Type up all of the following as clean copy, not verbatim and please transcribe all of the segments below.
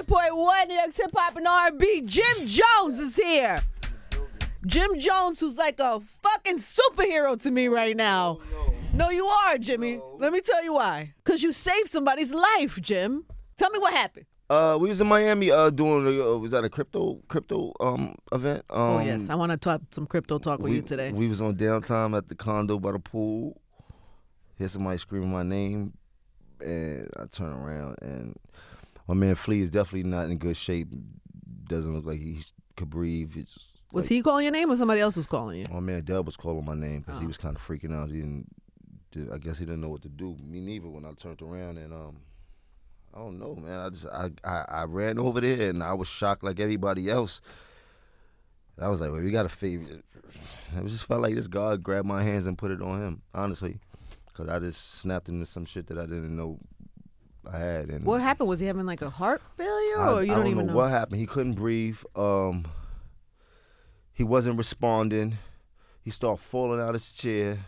105.1 New York's Hip Hop and R&B. Jim Jones is here. Jim Jones, who's like a fucking superhero to me right now. No, you are, Jimmy. Let me tell you why. Because you saved somebody's life, Jim. Tell me what happened. We was in Miami doing was that a crypto event? Oh yes, I want to talk some crypto talk with you today. We was on downtime at the condo by the pool. Hear somebody screaming my name, and I turn around and my man Flea is definitely not in good shape. Doesn't look like he could breathe. Was he calling your name or somebody else was calling you? My man Dub was calling my name because he was kind of freaking out. I guess he didn't know what to do. Me neither. When I turned around and I don't know, man. I ran over there and I was shocked like everybody else. I was like, well, we got to favor. It just felt like this God grabbed my hands and put it on him, honestly, because I just snapped into some shit that I didn't know I had. And what happened? Was he having like a heart failure, or you don't even know? What happened. He couldn't breathe. He wasn't responding. He started falling out of his chair.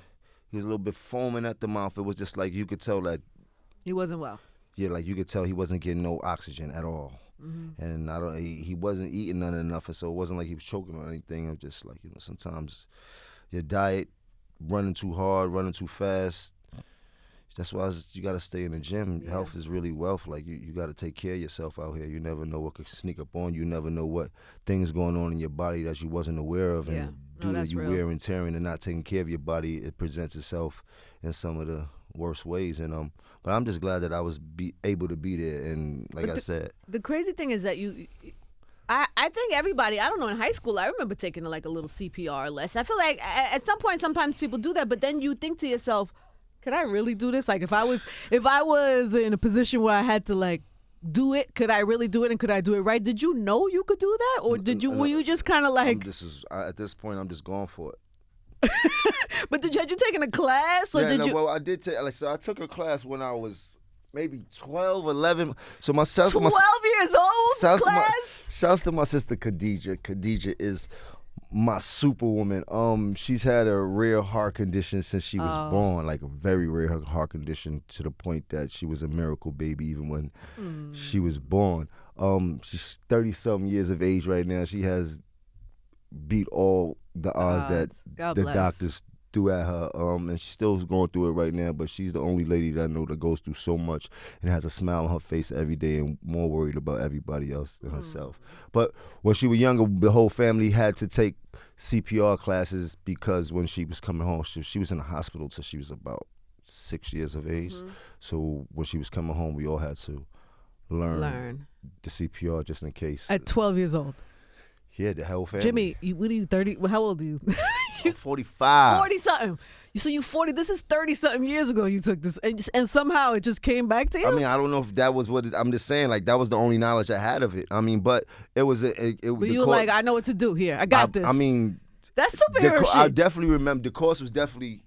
He was a little bit foaming at the mouth. It was just like you could tell that he wasn't well. Yeah, like you could tell he wasn't getting no oxygen at all. Mm-hmm. And he wasn't eating none enough, and so it wasn't like he was choking on anything. It was just like, sometimes your diet, running too hard, running too fast. That's why you got to stay in the gym. Yeah. Health is really wealth. Like, you got to take care of yourself out here. You never know what could sneak up on you. You never know what things going on in your body that you wasn't aware of. And due to you wear and tearing and not taking care of your body, it presents itself in some of the worst ways. And but I'm just glad that I was able to be there. And like I said, the crazy thing is that I think everybody, I don't know, in high school, I remember taking like a little CPR lesson. I feel like at some point, sometimes people do that, but then you think to yourself, could I really do this? Like, if I was in a position where I had to like do it, could I really do it, and could I do it right? Did you know you could do that, or were you just kind of like? At this point, I'm just going for it. But had you taken a class, or did you? Well, I did take. So I took a class when I was maybe 12, 11. So 12 years old class. Shouts to my sister Khadija. Khadija is my superwoman. She's had a rare heart condition since she was born, like a very rare heart condition, to the point that she was a miracle baby even when she was born. She's 30-something years of age right now. She has beat all the odds that the doctors threw at her, and she's still going through it right now, but she's the only lady that I know that goes through so much and has a smile on her face every day and more worried about everybody else than herself. But when she was younger, the whole family had to take CPR classes because when she was coming home, she was in the hospital till she was about 6 years of age. So when she was coming home, we all had to learn the CPR just in case. At 12 years old. Yeah, the whole family. Jimmy, what are you, 30? How old are you? I'm 45. 40-something. So you 40. This is 30-something years ago you took this. And somehow it just came back to you? I mean, I don't know if that was what I'm just saying. Like, that was the only knowledge I had of it. I mean, but it was But you were like, I know what to do here. I got this. I mean. That's superhero shit. I definitely remember the course was definitely.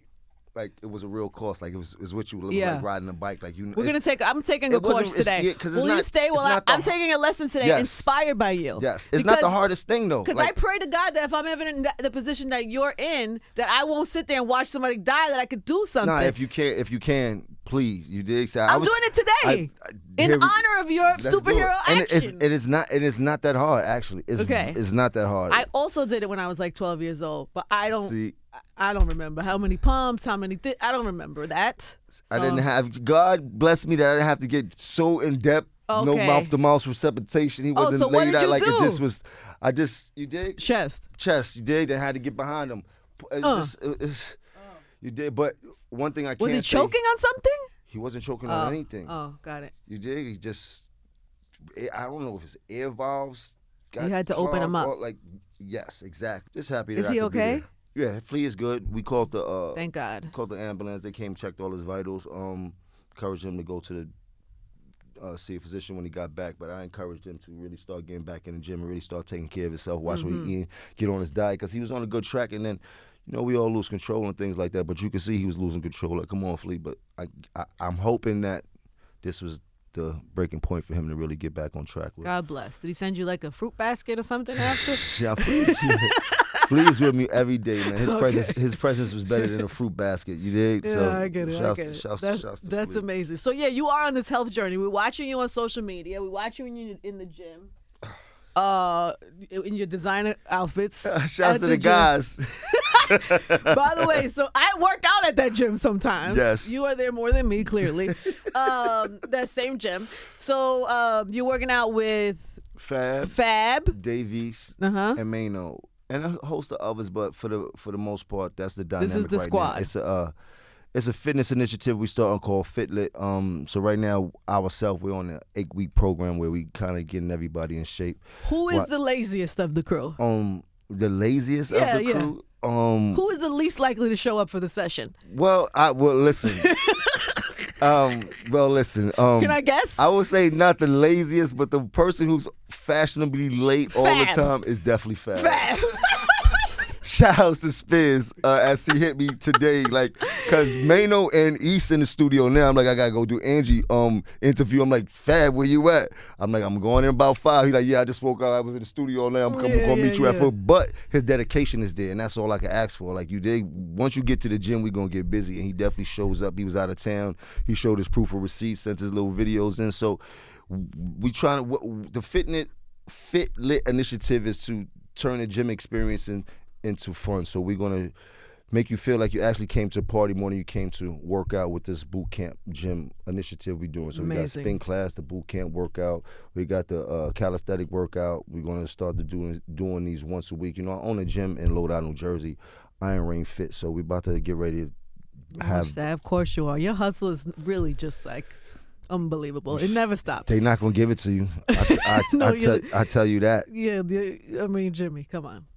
Like, it was a real course. Like, it was what you were like riding a bike. Like, I'm taking a course today. Will you stay? Well, I'm taking a lesson today inspired by you. Yes. It's not the hardest thing, though. Because I pray to God that if I'm ever in the position that you're in, that I won't sit there and watch somebody die, that I could do something. Nah, if you can, please. You did say I'm doing it today. In honor of your superhero action. And it's not that hard, actually. It's not that hard. I also did it when I was like 12 years old, but I don't remember how many pumps, I don't remember that. So. I didn't have, God bless me that I didn't have to get so in depth, no mouth-to-mouth resuscitation. He wasn't laid out like it just was. You did? Chest, you did, and had to get behind him. You did, but one thing I can't say. Was he choking on something? He wasn't choking on anything. Oh, got it. You did? He just, I don't know if his air valves got you had to open him up. Yes, exactly. Just happy that Is he okay? Yeah, Flea is good. We called the thank God. Called the ambulance. They came, checked all his vitals. Encouraged him to go to the see a physician when he got back. But I encouraged him to really start getting back in the gym and really start taking care of himself. Watch what he eating, get on his diet, because he was on a good track. And then, we all lose control and things like that. But you could see he was losing control. Like, come on, Flea. But I'm hoping that this was the breaking point for him to really get back on track with. God bless. Did he send you like a fruit basket or something after? Yeah, Lee is with me every day, man. His presence was better than a fruit basket. You dig? Yeah, So, I get it. Shouts That's to amazing. So yeah, you are on this health journey. We're watching you on social media. We're watching you in the gym. In your designer outfits. Shouts to the guys. By the way, so I work out at that gym sometimes. Yes. You are there more than me, clearly. That same gym. So you're working out with Fab, Davies, and Mano, and a host of others, but for the most part, that's the dynamic. This is the right squad. Now. It's a fitness initiative we starting called FitLit. So right now, ourselves, we're on an 8-week program where we kind of getting everybody in shape. Who is the laziest of the crew? The laziest of the crew. Who is the least likely to show up for the session? Well, listen. Listen. Can I guess? I would say not the laziest, but the person who's fashionably late all the time is definitely Fab. Shout outs to Spiz as he hit me today, like, cause Mano and East in the studio now. I'm like, I gotta go do Angie interview. I'm like, Fab, where you at? I'm like, I'm going in about 5. He's like, yeah, I just woke up. I was in the studio now. I'm gonna meet you at 4. But his dedication is there, and that's all I can ask for. Like, you dig? Once you get to the gym, we gonna get busy, and he definitely shows up. He was out of town. He showed his proof of receipt, sent his little videos in. So we trying to the FitLit initiative is to turn the gym experience into fun. So we're gonna make you feel like you actually came to a party more than you came to work out with this boot camp gym initiative we're doing. So we got spin class, the boot camp workout. We got the calisthenic workout. We're gonna start doing these once a week. You know, I own a gym in Lodi, New Jersey, Iron Rain Fit. So we're about to get ready to have. Of course you are. Your hustle is really just like unbelievable. It never stops. They're not gonna give it to you. I tell you that. Yeah, I mean, Jimmy, come on.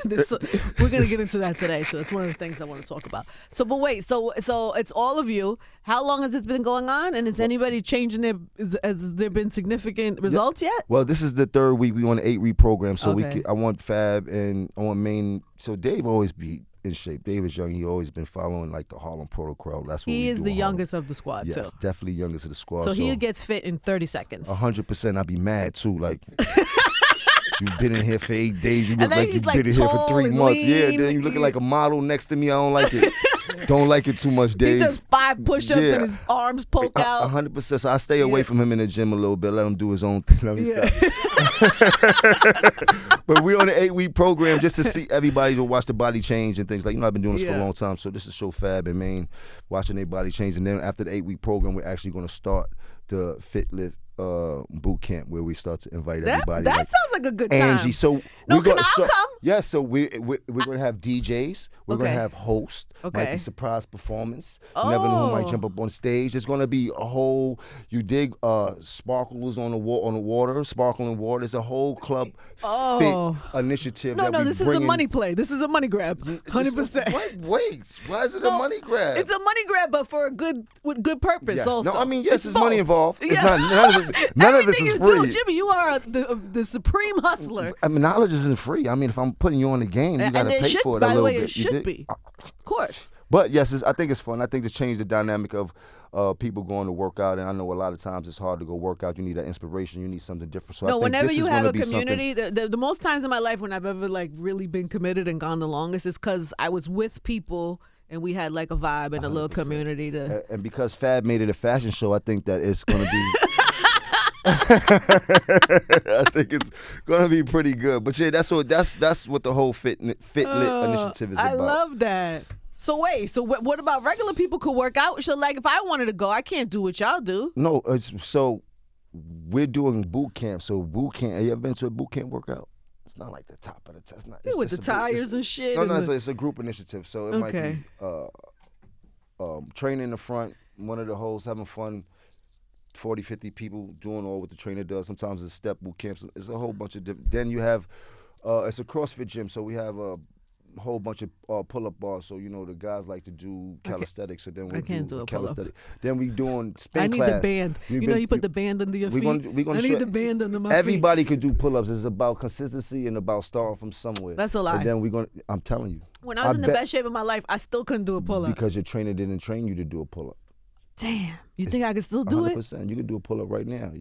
We're gonna get into that today too. It's one of the things I want to talk about. So, but wait, so it's all of you. How long has it been going on? And is anybody changing has there been significant results yet? Well, this is the 3rd week. We on an 8-week program, so I want Fab and I want Maine. So Dave always be in shape. Dave is young. He always been following like the Harlem Protocol. That's what he is the youngest of the squad too. Yes, definitely youngest of the squad. So he gets fit in 30 seconds. 100%. I'd be mad too. Like. You've been in here for 8 days. You look like you've been in here for 3 months. Yeah, then you looking like a model next to me. I don't like it. Don't like it too much, Dave. He does 5 push-ups and his arms poke out. 100%. So I stay away from him in the gym a little bit. Let him do his own thing. Let me stop. But we're on an 8-week program just to see everybody to watch the body change and things like. You know, I've been doing this for a long time. So this is show Fab and Maine watching their body change. And then after the 8-week program, we're actually going to start the FitLit boot camp where we start to invite everybody. That sounds like a good time. Angie, so I'll come? Yeah, so we're gonna have DJs. We're gonna have hosts. Might be surprise performance. You never know who might jump up on stage. There's gonna be a whole sparklers on the water, sparkling water. It's a whole club fit initiative. No, this is a money play. This is a money grab. 100%. Wait, why is it a money grab? It's a money grab, but for with good purpose. Yes. Also, no, I mean there's money involved. It's not. None of this is free. Jimmy, you are the supreme hustler. I mean, knowledge isn't free. I mean, if I'm putting you on the game, you got to pay for it a little bit. By the way, it should be. Of course. But yes, I think it's fun. I think it's changed the dynamic of people going to work out. And I know a lot of times it's hard to go work out. You need that inspiration. You need something different. So whenever you have a community, the most times in my life when I've ever like really been committed and gone the longest is because I was with people and we had like a vibe and a little community. And because Fab made it a fashion show, I think that it's going to be... I think it's gonna be pretty good, but yeah, that's what the whole FitLit initiative is about. I love that. So what about regular people could work out? So like, if I wanted to go, I can't do what y'all do. No, so we're doing boot camp. So boot camp. Have you ever been to a boot camp workout? It's not like the top of the test. With the tires and shit. No, it's a group initiative. So it might be training in the front, one of the hosts having fun. 40, 50 people doing all what the trainer does. Sometimes it's step boot camps. It's a whole bunch of different. Then you have, it's a CrossFit gym, so we have a whole bunch of pull-up bars. So, you know, the guys like to do calisthenics. So then we do calisthenics. Then we doing spin class. I need the band. You put the band under your feet. I need the band under my feet. Everybody can do pull-ups. It's about consistency and about starting from somewhere. That's a lie. And then I'm telling you. When I was in the best shape of my life, I still couldn't do a pull-up. Because your trainer didn't train you to do a pull-up. Damn. You think I can still do 100%. it? You can do a pull-up right now.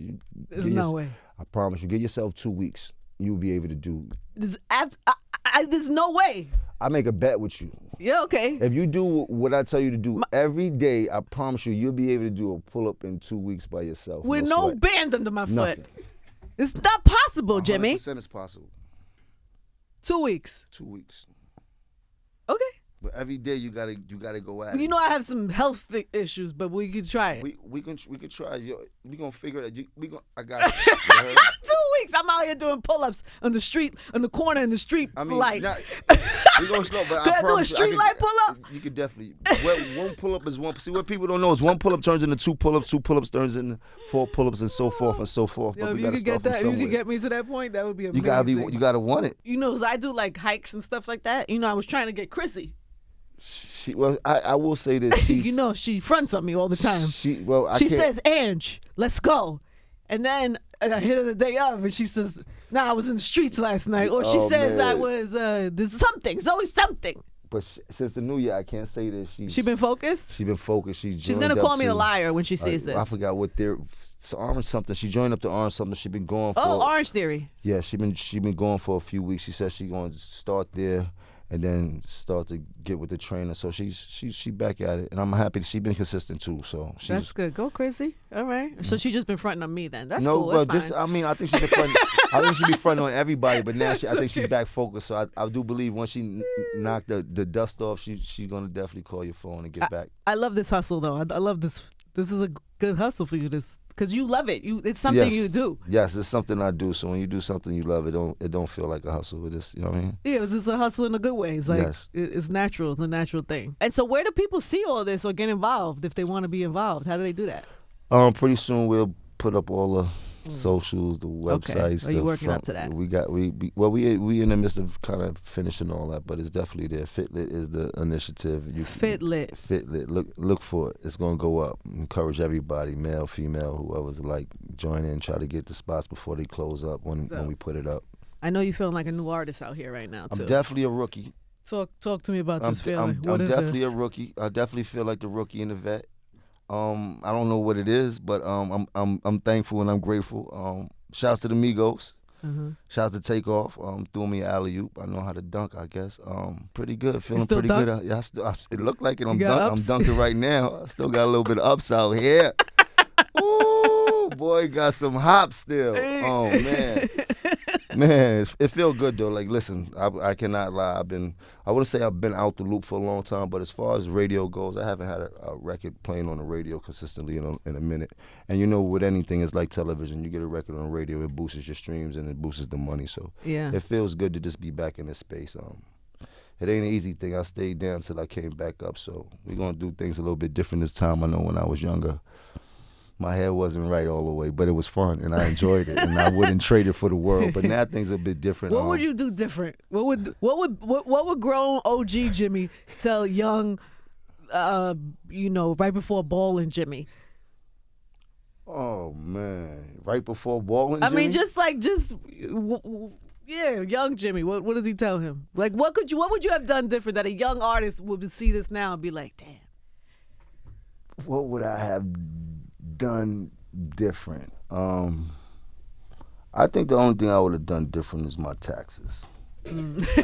There's no way. I promise you. Give yourself 2 weeks. You'll be able to do. I There's no way. I make a bet with you. Yeah, okay. If you do what I tell you to do every day, I promise you'll be able to do a pull-up in 2 weeks by yourself. With no sweat. band under my Nothing. foot. It's not possible, Jimmy. 100% it's possible. 2 weeks. 2 weeks. Okay. But every day you gotta go at it. You know I have some health issues, but we can try it. We can try. We gonna figure it out. I got you. 2 weeks. I'm out here doing pull-ups on the street, on the corner in the street light. We gonna slow, but Could I I do a street light pull-up? You could definitely. One pull-up is one. See, what people don't know is one pull-up turns into 2 pull-ups, 2 pull-ups turns into 4 pull-ups, and so forth and so forth. Yo, But if we you gotta could start get from that, if you somewhere. could get me to that point, that would be amazing. You gotta want it. You know, as I do like hikes and stuff like that. You know, I was trying to get Chrissy. I will say this. You know, she fronts on me all the time. She She says, Ange, let's go. And then I hit her the day of, and she says, I was in the streets last night. Or she says, man. I was, there's something. There's always something. But since the new year, I can't say this. She been focused? She been focused. She's going to call me a liar when she sees this. I forgot what their Orange something. She joined up to Orange something. She been going for. Oh, Orange Theory. Yeah, she been going for a few weeks. She said she going to start there and then start to get with the trainer. So she back at it, and I'm happy that she been consistent too. So that's good. Go crazy. All right. So she just been fronting on me then. That's no, cool. but That's this fine. I think she been fronting. I think she be fronting on everybody, but now I think she's back focused. So I do believe once she knocked the dust off, she's gonna definitely call your phone and get back. I love this hustle though. I love this. This is a good hustle for you. Because you love it. It's something you do. Yes, it's something I do. So when you do something you love, it don't feel like a hustle. It is, you know what I mean? Yeah, it's a hustle in a good way. It's like Yes. it's natural. It's a natural thing. And so where do people see all this or get involved if they want to be involved? How do they do that? Pretty soon we'll put up all the socials, the websites. Are you working up to that? We in the midst of kind of finishing all that, but it's definitely there. Fitlit is the initiative. Fitlit. Fitlit. Look for it. It's gonna go up. Encourage everybody, male, female, whoever's like, join in. Try to get the spots before they close up when we put it up. I know you're feeling like a new artist out here right now too. I'm definitely a rookie. Talk to me about this feeling. I'm definitely a rookie. I definitely feel like the rookie and the vet. I don't know what it is, but I'm thankful and I'm grateful. Shouts to the Migos. Shouts to Takeoff. Threw me an alley-oop. I know how to dunk, I guess. Pretty good. Feeling pretty good. Yeah, it looked like it. I'm dunking right now. I still got a little bit of ups out here. Ooh, boy, got some hops still. Oh, man. Man, it feels good though. Like, listen, I cannot lie. I wouldn't say I've been out the loop for a long time, but as far as radio goes, I haven't had a record playing on the radio consistently in a minute. And you know, with anything, it's like television. You get a record on the radio, it boosts your streams and it boosts the money. So yeah, it feels good to just be back in this space. It ain't an easy thing. I stayed down till I came back up. So we're gonna do things a little bit different this time. I know when I was younger, my hair wasn't right all the way, but it was fun and I enjoyed it, and I wouldn't trade it for the world. But now things are a bit different. What would you do different? What would grown OG Jimmy tell young, right before balling Jimmy? Oh man, right before balling Jimmy? I mean, young Jimmy. What does he tell him? Like, what would you have done different that a young artist would see this now and be like, damn? What would I have done different? I think the only thing I would have done different is my taxes. That's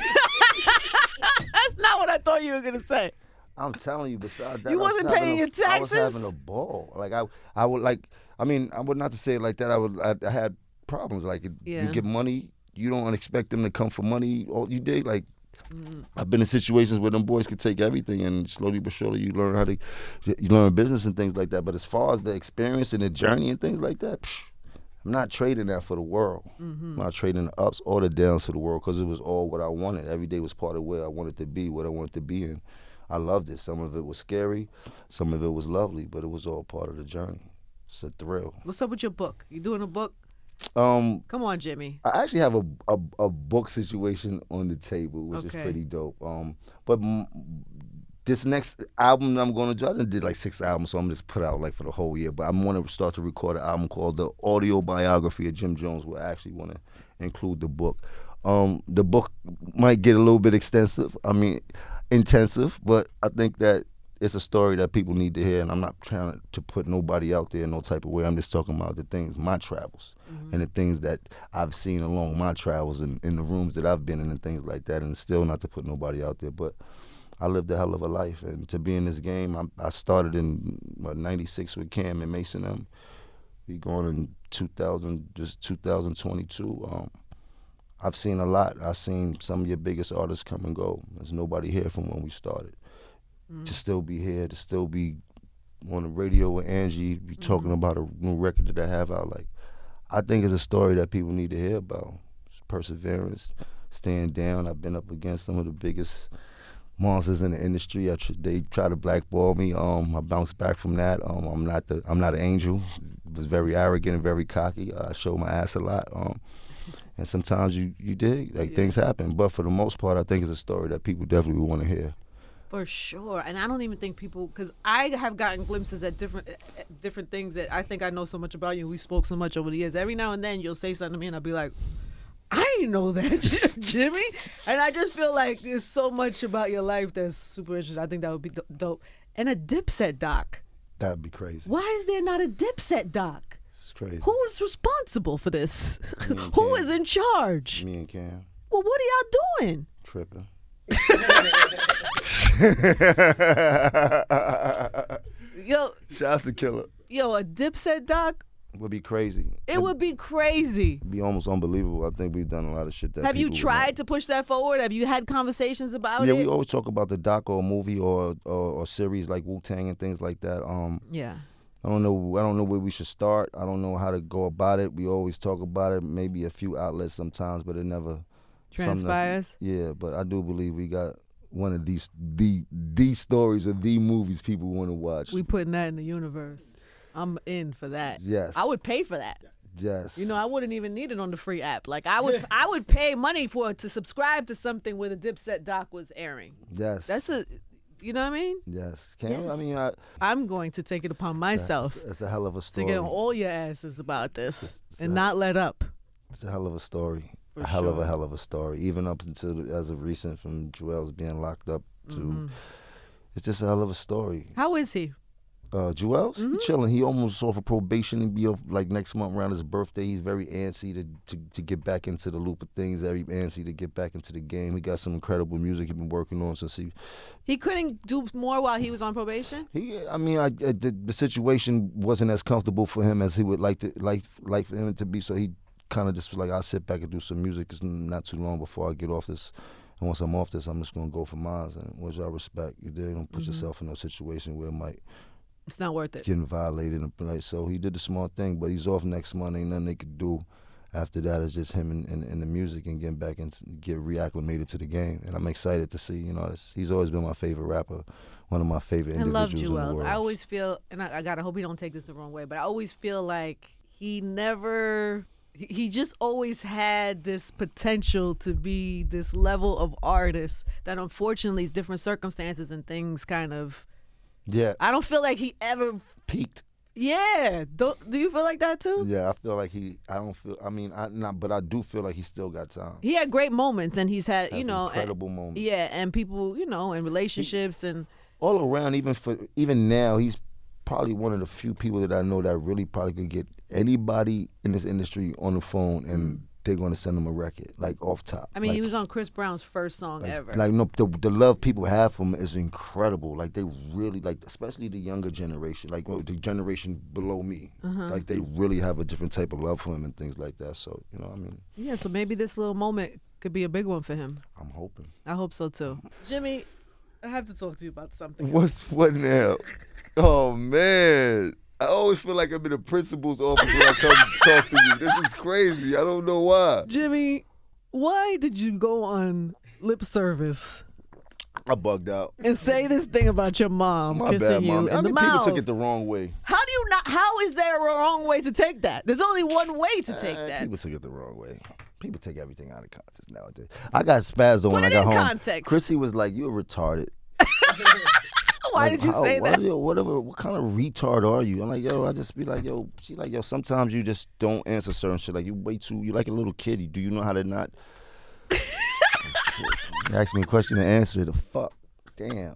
not what I thought you were gonna say. I'm telling you, besides that, you wasn't paying your taxes. I was having a ball. Like I would like. I mean, I would not to say it like that. I had problems. Like you get money, you don't expect them to come for money. All you did, like. I've been in situations where them boys could take everything, and slowly but surely you learn business and things like that. But as far as the experience and the journey and things like that, I'm not trading that for the world. I'm not trading the ups or the downs for the world, because it was all what I wanted. Every day was part of where I wanted to be, what I wanted to be in. I loved it. Some of it was scary, some of it was lovely, but it was all part of the journey. It's a thrill. What's up with your book? You doing a book? Come on, Jimmy. I actually have a book situation on the table, which is pretty dope. But this next album that I'm going to do, I did like 6 albums, so I'm just put out like for the whole year. But I'm going to start to record an album called The Audio Biography of Jim Jones, where I actually want to include the book. The book might get a little bit intensive, but I think that it's a story that people need to hear, and I'm not trying to put nobody out there in no type of way. I'm just talking about the things, my travels. and the things that I've seen along my travels and in the rooms that I've been in and things like that. And still, not to put nobody out there, but I lived a hell of a life. And to be in this game, I started in '96 with Cam and Mason M. We going in 2022. I've seen a lot. I've seen some of your biggest artists come and go. There's nobody here from when we started. To still be here, to still be on the radio with Angie, be talking about a new record that I have out. Like, I think it's a story that people need to hear about. It's perseverance, staying down. I've been up against some of the biggest monsters in the industry. They try to blackball me. I bounced back from that. I'm not an angel. I was very arrogant and very cocky. I show my ass a lot. And sometimes you dig, like things happen. But for the most part, I think it's a story that people definitely want to hear. For sure. And I don't even think people, because I have gotten glimpses at different things that I think I know so much about you. We spoke so much over the years. Every now and then you'll say something to me and I'll be like, I didn't know that, Jimmy. And I just feel like there's so much about your life that's super interesting. I think that would be dope. And a Dipset doc. That'd be crazy. Why is there not a Dipset doc? It's crazy. Who is responsible for this? Who is in charge? Me and Cam. Well, what are y'all doing? Tripping. Yo, Shouts to Killer. Yo, a Dipset doc Would be crazy. It would be crazy. It'd be almost unbelievable. I think we've done a lot of shit that. Have you people would tried not. to push that forward? Have you had conversations about it? Yeah, we always talk about the doc or movie or series like Wu-Tang and things like that. Yeah. I don't know where we should start. I don't know how to go about it. We always talk about it, maybe a few outlets sometimes, but it never transpires. Yeah, but I do believe we got one of these stories or the movies people want to watch. We putting that in the universe. I'm in for that. Yes. I would pay for that. Yes. You know, I wouldn't even need it on the free app. Like I would pay money to subscribe to something where the Dipset doc was airing. Yes. You know what I mean? Yes. Yes. I mean, I'm going to take it upon myself it's a hell of a story. to get on all your asses about this and not let up. It's a hell of a story. For a hell sure. of a story. Even up until as of recent, from Joel's being locked up to, it's just a hell of a story. How is he? Joel's he chilling. He almost off of probation and be off like next month around his birthday. He's very antsy to get back into the loop of things. Very antsy to get back into the game. He got some incredible music he's been working on since He couldn't do more while he was on probation? The situation wasn't as comfortable for him as he would like for him to be. So he kind of just was like, I'll sit back and do some music. It's not too long before I get off this. And once I'm off this, I'm just gonna go for mine. And which I respect. You don't put yourself in a situation where it might. It's not worth it. Getting violated and like, so he did the smart thing, but he's off next month. Ain't nothing they could do after that. It's just him and the music and getting back and get reacclimated to the game. And I'm excited to see. He's always been my favorite rapper, one of my favorite I love individuals in the Joel. world. I always feel, and I gotta hope he don't take this the wrong way, but I always feel like he just always had this potential to be this level of artist that unfortunately is different circumstances and things kind of. Yeah. I don't feel like he ever Peaked. Yeah. Do you feel like that too? Yeah, I feel like but I do feel like he still got time. He had great moments and he's had, Incredible moments. Yeah, and people, in relationships and all around, even now, he's probably one of the few people that I know that really probably could get anybody in this industry on the phone and they're going to send him a record, like off top. I mean, he was on Chris Brown's first song ever. Like, no, the love people have for him is incredible. Like, they really, especially the younger generation, like the generation below me. Like, they really have a different type of love for him and things like that. So, Yeah, so maybe this little moment could be a big one for him. I'm hoping. I hope so, too. Jimmy, I have to talk to you about something. What now? Oh, man. I always feel like I'm in the principal's office when I come talk to you. This is crazy. I don't know why. Jimmy, why did you go on lip service I bugged out. and say this thing about your mom My kissing bad, you Mom. in the People mouth? took it the wrong way. How is there a wrong way to take that? There's only one way to take that. People took it the wrong way. People take everything out of context nowadays. I got spazzed on when I got home. Context. Chrissy was like, "You're retarded." Why did you say that? What kind of retard are you? I'm like, yo, I just be like, yo, she like, yo, sometimes you just don't answer certain shit. Like, you like a little kid. Do you know how to not? You ask me a question and answer it. The fuck? Damn.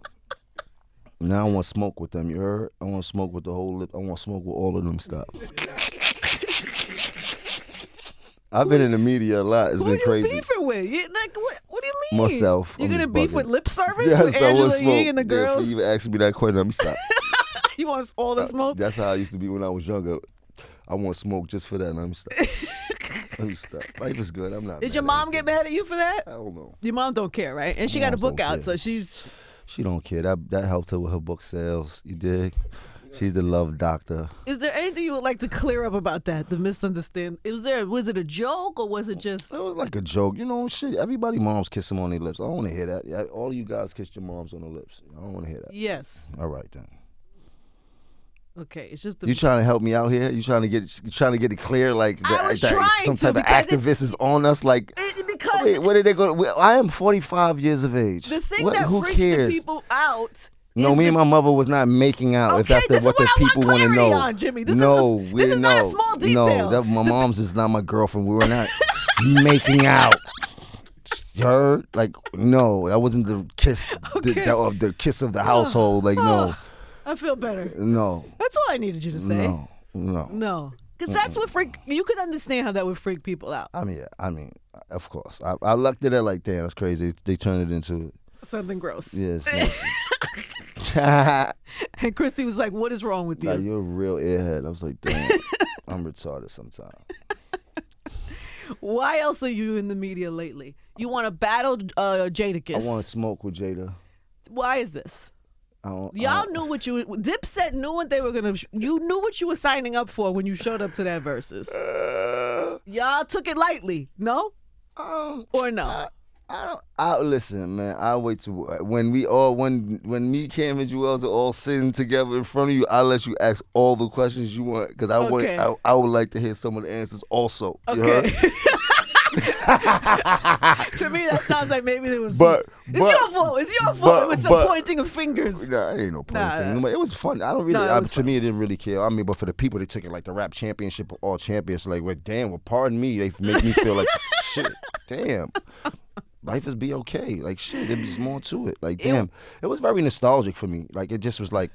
Now I want to smoke with them, you heard? I want to smoke with the whole lip. I want to smoke with all of them stuff. I've been in the media a lot. It's Who been you crazy. beefing with? What do you mean? Myself. You're I'm gonna just beef bugging. with lip service Yes, with I want Angela smoke. Yee and the Yeah, girls? for you even asking me that question, let me stop. You want all the smoke? That's how I used to be when I was younger. I want smoke just for that. Let me stop. Let me stop. Life is good. I'm not. Did your mom get mad at you for that? I don't know. Your mom don't care, right? And she got a book out, so she's. She don't care. That helped her with her book sales. You dig? She's the love doctor. Is there anything you would like to clear up about that? The misunderstanding. Was it a joke or was it just? It was like a joke, shit. Everybody moms kiss them on their lips. I don't want to hear that. Yeah, all of you guys kissed your moms on the lips. I don't want to hear that. Yes. All right then. Okay, it's just You trying to help me out here? You trying to get it clear? Like I that was some trying type to, of activist is on us? Like because wait, what did they go? I am 45 years of age. the thing What, that who freaks cares? the people out. No, me and my mother was not making out. Okay, if that's what the people want to know. On, Jimmy. This is not a small detail. No, my mom's is not my girlfriend. We were not making out. You heard? Like, no, that wasn't the kiss, the kiss of the household. Like, no. I feel better. No. That's all I needed you to say. No. Because that's what you could understand how that would freak people out. I mean, of course. I looked at it like, damn, that's crazy. They turned it into something gross. Yes. And Christy was like, what is wrong with you? Nah, you're a real airhead. I was like, damn, I'm retarded sometimes. Why else are you in the media lately? You want to battle Jadakiss. I want to smoke with Jada. Why is this? Y'all knew what you... Dipset knew what they were going to... You knew what you were signing up for when you showed up to that Verzuz. Y'all took it lightly, no? Or no? I listen, man. I wait to when me, Cam, and Joel are all sitting together in front of you. I'll let you ask all the questions you want because I would like to hear some of the answers also. You heard? To me, that sounds like maybe there was. It's your fault. It's your fault. It was some pointing of fingers. Nah, it ain't no pointing of fingers. It was fun. I don't really. To me, it didn't really care. I mean, but for the people, they took it like the rap championship or all champions. Like, well, damn. Well, pardon me. They make me feel like shit. Damn. Life is be okay. Like, shit, there's more to it. Like, damn. It was very nostalgic for me. Like, it just was like.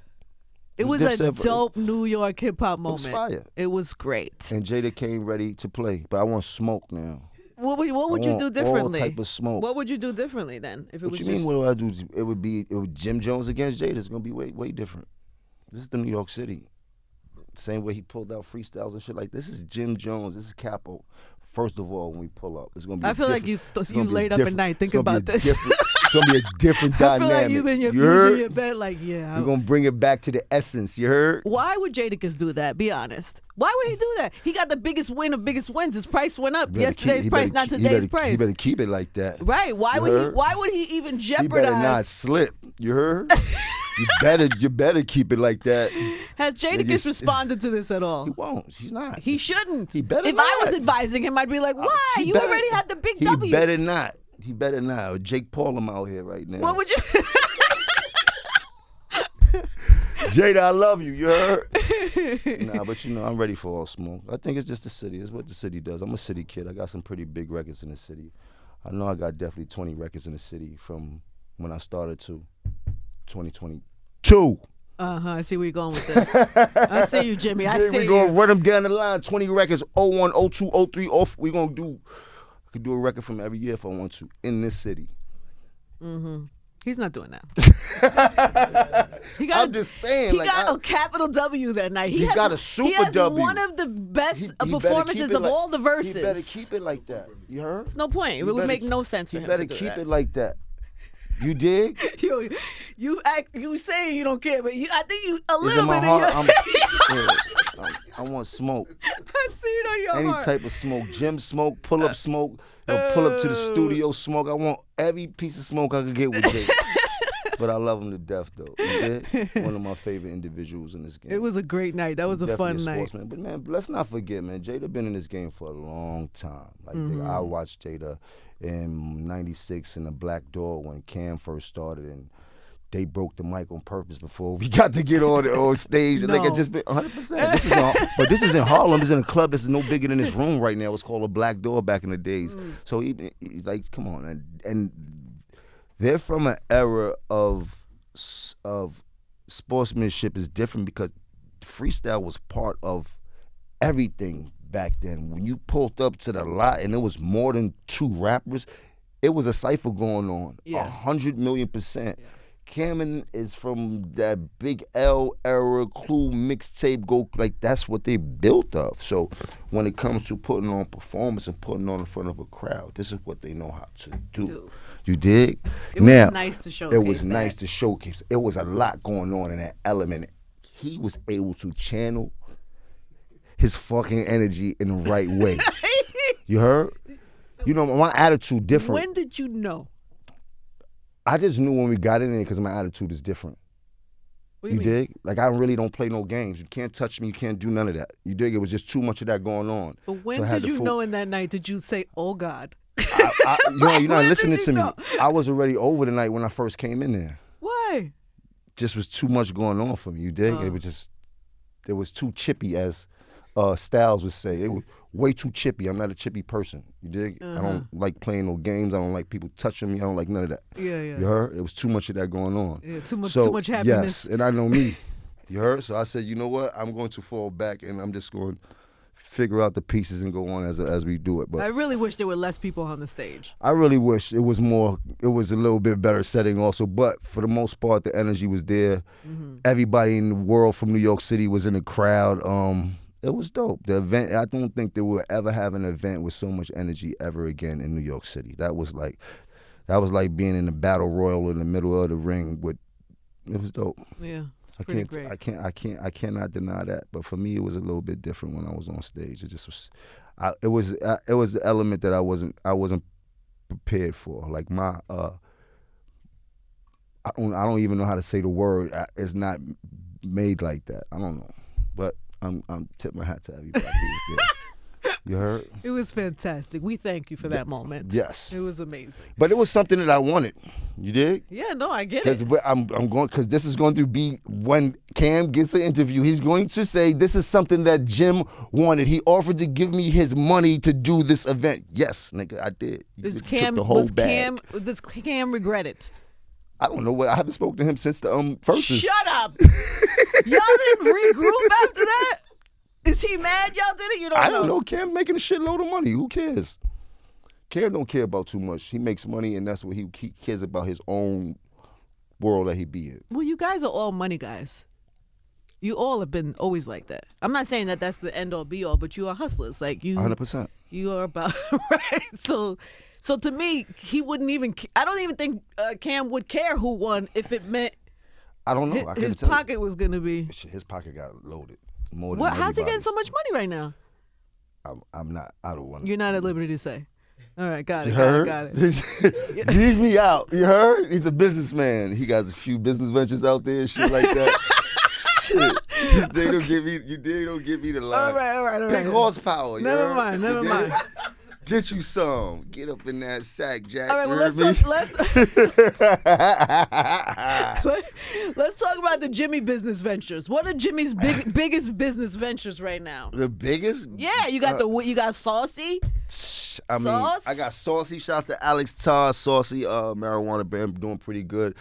It was a dope New York hip hop moment. It was fire. It was great. And Jada came ready to play. But I want smoke now. What would you do differently? All type of smoke. What would you do differently then? If it what was you mean? What do I do? It would be Jim Jones against Jada. It's gonna be way different. This is the New York City. Same way he pulled out freestyles and shit like this is Jim Jones. This is Capo. First of all, when we pull up, it's gonna be. I feel like you laid up at night thinking about this. It's gonna be a different dynamic. I feel like you've been using your bed like, yeah. We're gonna bring it back to the essence. You heard? Why would Jadakiss do that? Be honest. Why would he do that? He got the biggest win of biggest wins. His price went up. Yesterday's price, not today's price. You better keep it like that. Right? Why would he even jeopardize? He better not slip. You heard? You better keep it like that. Has Jadakiss responded to this at all? He won't. She's not. He shouldn't. He better if not. I was advising him, I'd be like, why? You already had the big W. He better not. He better not. Jake Paul him out here right now. What would you... Jada, I love you. You heard? Nah, but I'm ready for all smoke. I think it's just the city. It's what the city does. I'm a city kid. I got some pretty big records in the city. I know I got definitely 20 records in the city from when I started to 2022. I see where you're going with this. I see you, Jimmy. I see you. We're going to run them down the line. 20 records, 01, 02, 03, off. We're going to do, I could do a record from every year if I want to, in this city. Mm-hmm. He's not doing that. I'm just saying. He got a capital W that night. He got a super he has W. One of the best performances of all the verses. He better keep it like that. You heard? There's no point. It would make no sense for him to do that. He better keep it like that. You dig? You saying you don't care, but I think you a it's little in my bit heart. I want smoke. I see it on your Any type of smoke. Gym smoke, pull up smoke, pull up to the studio smoke. I want every piece of smoke I could get with Jada. But I love him to death, though. You dig? One of my favorite individuals in this game. It was a great night. That was a fun night. But man, let's not forget, man, Jada been in this game for a long time. Like I watched Jada in '96 in the Black Door when Cam first started, and they broke the mic on purpose before we got to get on stage. No. Like it just been 100%. But this is in Harlem. This is in a club that's no bigger than this room right now. It's called a Black Door back in the days. So even like, come on, and they're from an era of sportsmanship is different because freestyle was part of everything back then. When you pulled up to the lot and there was more than 2 rappers, it was a cipher going on. 100 million%. Yeah. Cameron is from that Big L era, Clue mixtape, that's what they built of. So when it comes to putting on performance and putting on in front of a crowd, this is what they know how to do. You dig? It was nice to showcase. It was nice to showcase. It was a lot going on in that element. He was able to channel his fucking energy in the right way. You heard? You know, my attitude different. When did you know? I just knew when we got in there because my attitude is different. What do you dig? Like, I really don't play no games. You can't touch me. You can't do none of that. You dig? It was just too much of that going on. But when did you know in that night, did you say, oh, God? You're not listening to me. I was already over the night when I first came in there. Why? Just was too much going on for me. You dig? It was too chippy, as Styles would say. It was way too chippy. I'm not a chippy person. You dig? I don't like playing no games. I don't like people touching me. I don't like none of that. Yeah. You heard? It was too much of that going on. Yeah, too much happiness. Yes, and I know me. You heard? So I said, you know what? I'm going to fall back, and I'm just going to figure out the pieces and go on as we do it. But I really wish there were less people on the stage. I really wish it was a little bit better setting also. But for the most part, the energy was there. Everybody in the world from New York City was in the crowd. It was dope. The event, I don't think they will ever have an event with so much energy ever again in New York City. That was like being in the battle royal in the middle of the ring. It was dope. Yeah, it's pretty great. I cannot deny that. But for me, it was a little bit different when I was on stage. It just was, it was the element that I wasn't prepared for. Like I don't even know how to say the word. It's not made like that. I don't know, but. I'm tip my hat to everybody who was there. You heard? It was fantastic. We thank you for that moment. Yes, it was amazing. But it was something that I wanted. You dig? Yeah, no, I get it. Because this is going to be when Cam gets an interview. He's going to say this is something that Jim wanted. He offered to give me his money to do this event. Yes, nigga, I did. Does Cam regret it? I don't know. I haven't spoken to him since the Verzuz. Shut up. Y'all didn't regroup after that? Is he mad y'all did it? You don't know. I don't know. Cam making a shitload of money. Who cares? Cam don't care about too much. He makes money, and that's what he cares about, his own world that he be in. Well, you guys are all money guys. You all have been always like that. I'm not saying that that's the end all be all, but you are hustlers. Like you, 100%. You are about right. So to me, he wouldn't even. I don't even think Cam would care who won if it meant. I don't know. His pocket was gonna be. His pocket got loaded more than. What? How's he getting so much money right now? I'm not. I don't want. You're not at liberty to say. All right, got it. Got it. Leave me out. You heard? He's a businessman. He got a few business ventures out there and shit like that. Shit. They don't give me the line. All right. Big horsepower. Never mind. Get you some. Get up in that sack, Jack. All right, well, let's talk about the Jimmy business ventures. What are Jimmy's biggest business ventures right now? The biggest? Yeah, you got Saucy. I mean, I got Saucy. Shouts to Alex Tarr, Saucy, marijuana brand, doing pretty good.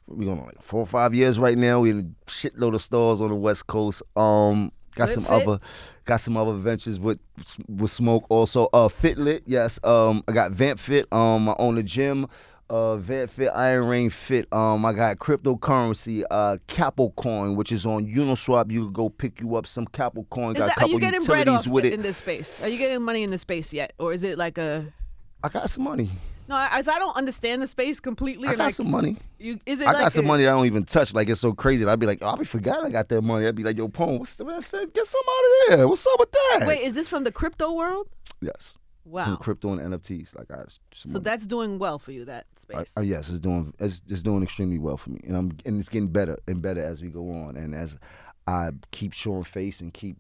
We're going on like 4 or 5 years right now. We in a shitload of stores on the West Coast. Got some other ventures with Smoke also. Fitlit, yes. I got Vamp Fit. I own a gym. Vamp Fit, Iron Rain Fit. I got cryptocurrency, Capricorn, which is on Uniswap. You can go pick you up some Capricorn. Are you getting bread off in this space? Are you getting money in this space yet, or is it like a? I got some money. No, I don't understand the space completely. I got some money. I got some money that I don't even touch. Like, it's so crazy. I'd be like, I forgot I got that money. I'd be like, yo, Pone, what's the best? Get some out of there. What's up with that? Wait, is this from the crypto world? Yes. Wow. From crypto and NFTs. So that's doing well for you, that space. Yes, it's doing extremely well for me, and it's getting better and better as we go on, and as I keep showing face and keep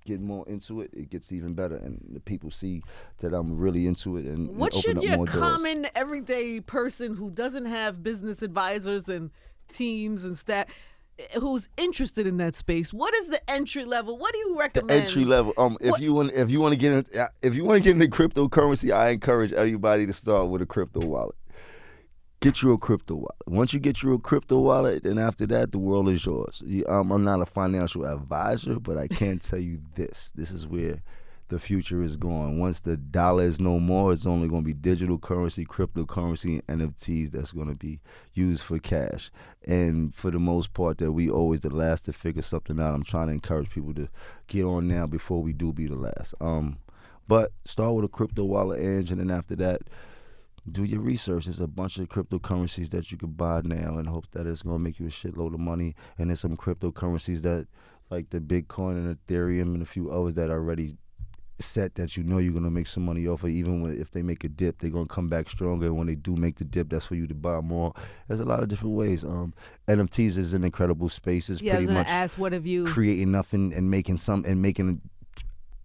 getting more into it, it gets even better, and the people see that I'm really into it. And what should your common everyday person who doesn't have business advisors and teams and staff, who's interested in that space, what is the entry level? What do you recommend? The entry level. If you want to get into cryptocurrency, I encourage everybody to start with a crypto wallet. Get you a crypto wallet. Once you get you a crypto wallet, then after that, the world is yours. I'm not a financial advisor, but I can tell you this. This is where the future is going. Once the dollar is no more, it's only going to be digital currency, cryptocurrency, and NFTs that's going to be used for cash. And for the most part, that we always the last to figure something out. I'm trying to encourage people to get on now before we do be the last. But start with a crypto wallet, Angie, and then after that, do your research. There's a bunch of cryptocurrencies that you can buy now in hopes that it's going to make you a shitload of money. And there's some cryptocurrencies that, like the Bitcoin and Ethereum and a few others that are already set that you're going to make some money off of. Even if they make a dip, they're going to come back stronger. When they do make the dip, that's for you to buy more. There's a lot of different ways. NFTs is an incredible space. It's I was pretty gonna much ask, what have you creating nothing and making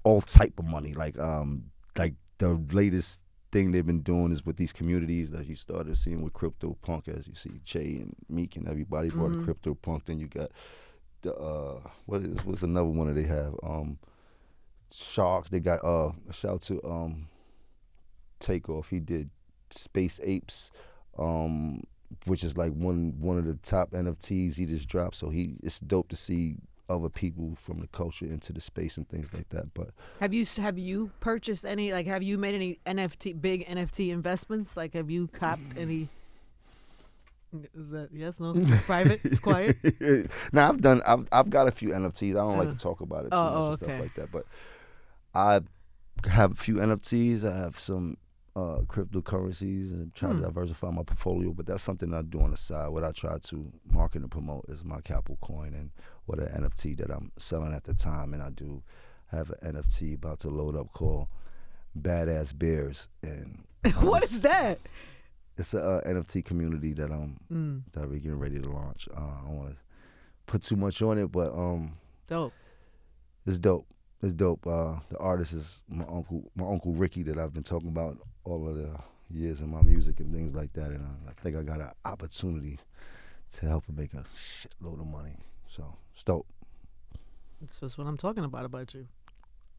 all type of money. Like the latest thing they've been doing is with these communities that you started seeing with CryptoPunk, as you see Jay and Meek and everybody brought a CryptoPunk. Then you got the what's another one that they have? Shark. They got shout out to Takeoff. He did Space Apes, which is like one of the top NFTs he just dropped. So it's dope to see other people from the culture into the space and things like that. But have you purchased any, like, have you made any big NFT investments? Like, have you copped any? Is that yes, no, private? It's quiet. Now I've got a few NFTs. I don't like to talk about it too much and stuff like that. But I have a few NFTs. I have some cryptocurrencies and try to diversify my portfolio. But that's something I do on the side. What I try to market and promote is my Capital Coin and what an NFT that I'm selling at the time. And I do have an NFT about to load up called Badass Bears. And what is that? It's a NFT community that we're getting ready to launch. I don't want to put too much on it, but dope. It's dope. It's dope. The artist is my uncle Ricky that I've been talking about all of the years in my music and things like that. And I think I got an opportunity to help him make a shitload of money. So it's dope. That's just what I'm talking about you.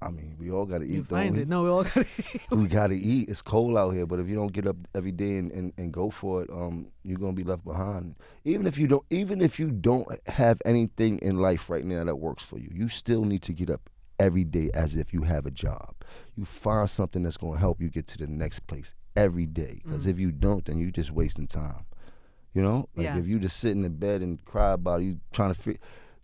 I mean, we all got to eat. You find it. No, we all got to eat. We got to eat. It's cold out here, but if you don't get up every day and go for it, you're gonna be left behind. Even if you don't have anything in life right now that works for you, you still need to get up every day as if you have a job. You find something that's gonna help you get to the next place every day. Because if you don't, then you're just wasting time. You know, like if you just sit in the bed and cry about it, you trying to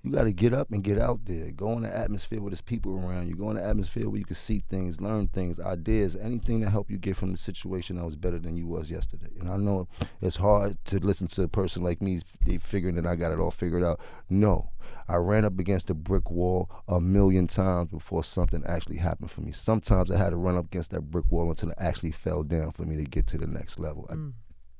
you got to get up and get out there. Go in the atmosphere where there's people around you. Go in the atmosphere where you can see things, learn things, ideas, anything to help you get from the situation that was better than you was yesterday. And I know it's hard to listen to a person like me, they figuring that I got it all figured out. No, I ran up against a brick wall 1,000,000 times before something actually happened for me. Sometimes I had to run up against that brick wall until it actually fell down for me to get to the next level. I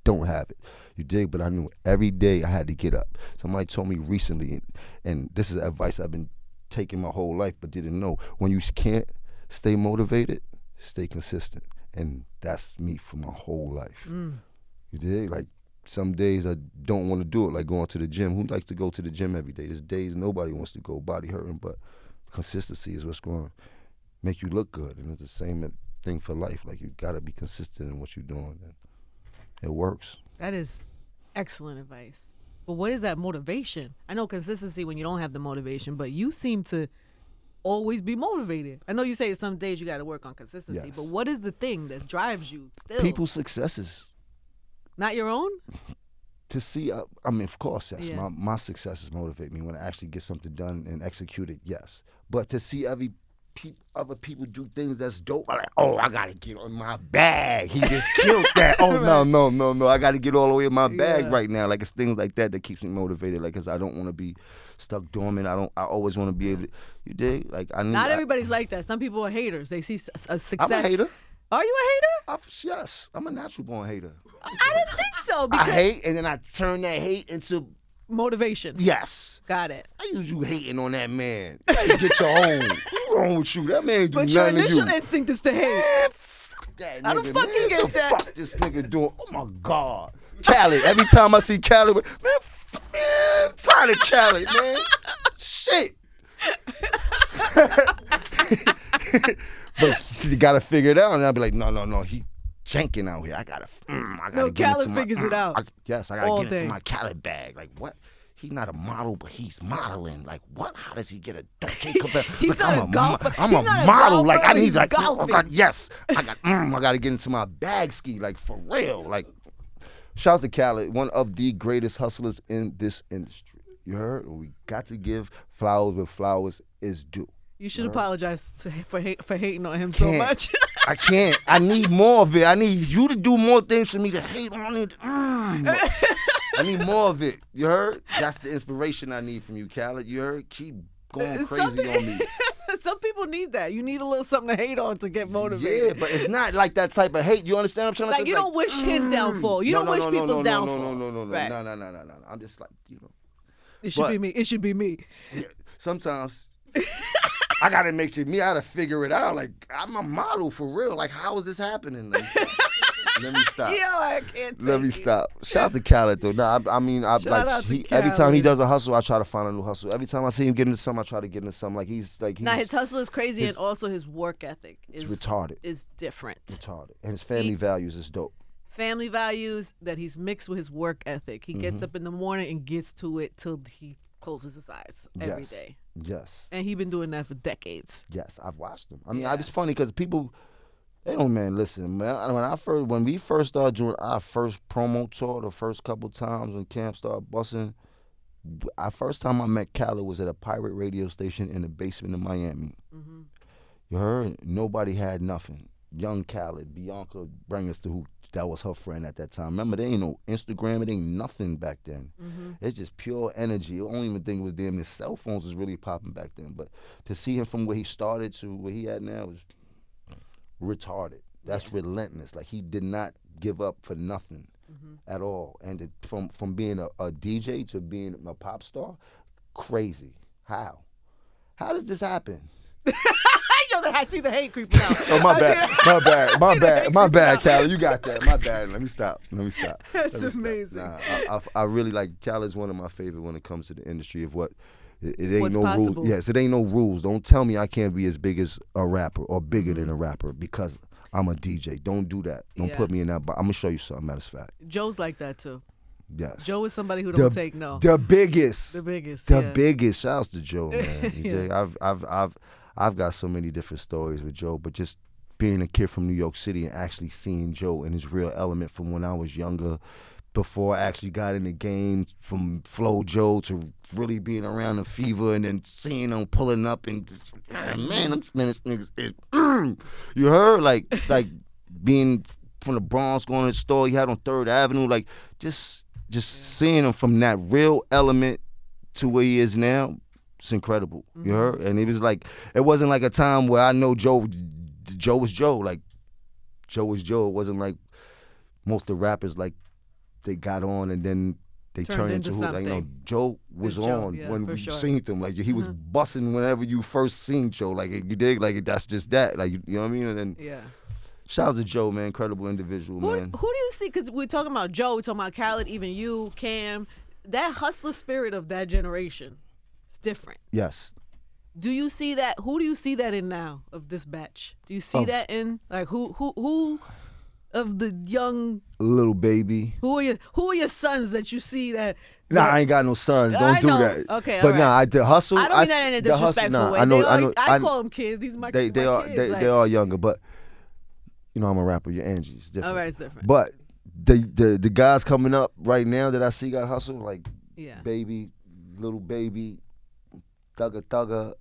don't have it. You dig? But I knew every day I had to get up. Somebody told me recently, and this is advice I've been taking my whole life but didn't know. When you can't stay motivated, stay consistent. And that's me for my whole life. You dig? Like, some days I don't want to do it, like going to the gym. Who likes to go to the gym every day? There's days nobody wants to go, body hurting, but consistency is what's going to make you look good. And it's the same thing for life. Like, you got to be consistent in what you're doing. And it works. That is excellent advice. But what is that motivation? I know consistency when you don't have the motivation, but you seem to always be motivated. I know you say some days you got to work on consistency, but what is the thing that drives you still? People's successes. Not your own? To see, I mean, of course, yes. Yeah. My successes motivate me when I actually get something done and execute it, yes. But to see other people do things that's dope, I'm like, oh, I gotta get on my bag. He just killed that. Oh, right. No. I gotta get all the way in my bag right now. Like, it's things like that keeps me motivated. Like, cause I don't want to be stuck dormant. I always want to be able to. You dig? Like, Not everybody's like that. Some people are haters. They see a success. I'm a hater. Are you a hater? Yes, I'm a natural born hater. I didn't think so. I hate, and then I turn that hate into motivation. Yes. Got it. I use you hating on that man. You gotta get your own. What's wrong with you? That man do nothing to you. But your initial instinct is to hate. Man, fuck that nigga. I don't fucking get that. What the fuck this nigga doing? Oh my God. Khaled. Every time I see Khaled, man, I'm tired of Khaled, man. Shit. But you gotta figure it out, and I'll be like, no, he janking out here. I gotta get Khaled figures it out. I gotta get into my Khaled bag. Like, what? he's not a model, but he's modeling. Like, what? How does he get a Dolce Gabbana? He's Like, not a golfer. I'm He's a not a model. golfer, Like, I need, he's like, golfing. I got to get into my bag ski, like, for real. Like, shouts to Khaled, one of the greatest hustlers in this industry. You heard? We got to give flowers where flowers is due. You should apologize for hating on him so much. I can't. I need more of it. I need you to do more things for me to hate on it. I need more of it. You heard? That's the inspiration I need from you, Khaled. You heard? Keep going crazy on me. Some people need that. You need a little something to hate on to get motivated. Yeah, but it's not like that type of hate. You understand what I'm trying to say? Like, you don't wish his downfall. You don't wish people's downfall. No. Right. No. I'm just like, you know. It should be me. It should be me. Yeah, sometimes I gotta make it me. I gotta figure it out. Like, I'm a model for real. Like, how is this happening? Let me stop. Yo, I can't. Let me stop. Shout out to Khaled though. Nah, I mean, Shout out to every time he Khaled. does a hustle, I try to find a new hustle. Every time I see him get into something, I try to get into something. Like he's His hustle is crazy, and also his work ethic is retarded. Is different. Retarded, and his family values is dope. Family values that he's mixed with his work ethic. He gets up in the morning and gets to it till he closes his eyes every day. Yes. And he's been doing that for decades. Yes, I've watched him. I mean, it's funny because people, they don't, man, listen, man. When we first started doing our first promo tour, the first couple times when Camp started busting, first time I met Khaled was at a pirate radio station in the basement of Miami. Mm-hmm. You heard? Nobody had nothing. Young Khaled, Bianca bring us to who that was her friend at that time. Remember, there ain't no Instagram, it ain't nothing back then. Mm-hmm. It's just pure energy. I don't even think it was damn. His cell phones was really popping back then. But to see him from where he started to where he at now was retarded. That's relentless. Like, he did not give up for nothing at all. And from being a DJ to being a pop star, crazy. How does this happen? Yo, I see the hate creeping out. Oh, my bad, Khaled. You got that. My bad. Let me stop. That's amazing. Nah, I really like Khaled's one of my favorite when it comes to the industry of what it ain't What's no possible. rules. Yes, it ain't no rules. Don't tell me I can't be as big as a rapper or bigger than a rapper because I'm a DJ. Don't do that. Don't put me in that box. I'm gonna show you something. Matter of fact. Joe's like that too. Yes. Joe is somebody who don't take no. The biggest. The biggest. Shouts to Joe, man. I've got so many different stories with Joe, but just being a kid from New York City and actually seeing Joe in his real element from when I was younger, before I actually got in the game, from Flow Joe to really being around the Fever and then seeing him pulling up and just, man, them Spanish niggas you heard? Like being from the Bronx, going to the store he had on 3rd Avenue, like just seeing him from that real element to where he is now. It's incredible, you heard? And it was like, it wasn't like a time where I know Joe was Joe. Like, Joe was Joe. It wasn't like most of the rappers, like, they got on and then they turned into who? Like, Joe was on when we seen him. Like, he was busting whenever you first seen Joe. Like, you dig? Like, that's just that. Like, you know what I mean? And then, shout out to Joe, man. Incredible individual, man. Who do you see? Because we're talking about Joe, we're talking about Khaled, even you, Cam. That hustler spirit of that generation. Different. Yes. Do you see that? Who do you see that in now of this batch? Do you see that in like who of the young Lil Baby? Who are your sons that you see that? Nah, I ain't got no sons. Don't do that. Okay, but nah, the hustle. I don't mean that in a disrespectful way. I call them kids. These are my kids. They are younger, but you know I'm a rapper. Your Angie, it's different. All right, it's different. But the guys coming up right now that I see got hustle, like Baby, Little Baby, Thugger.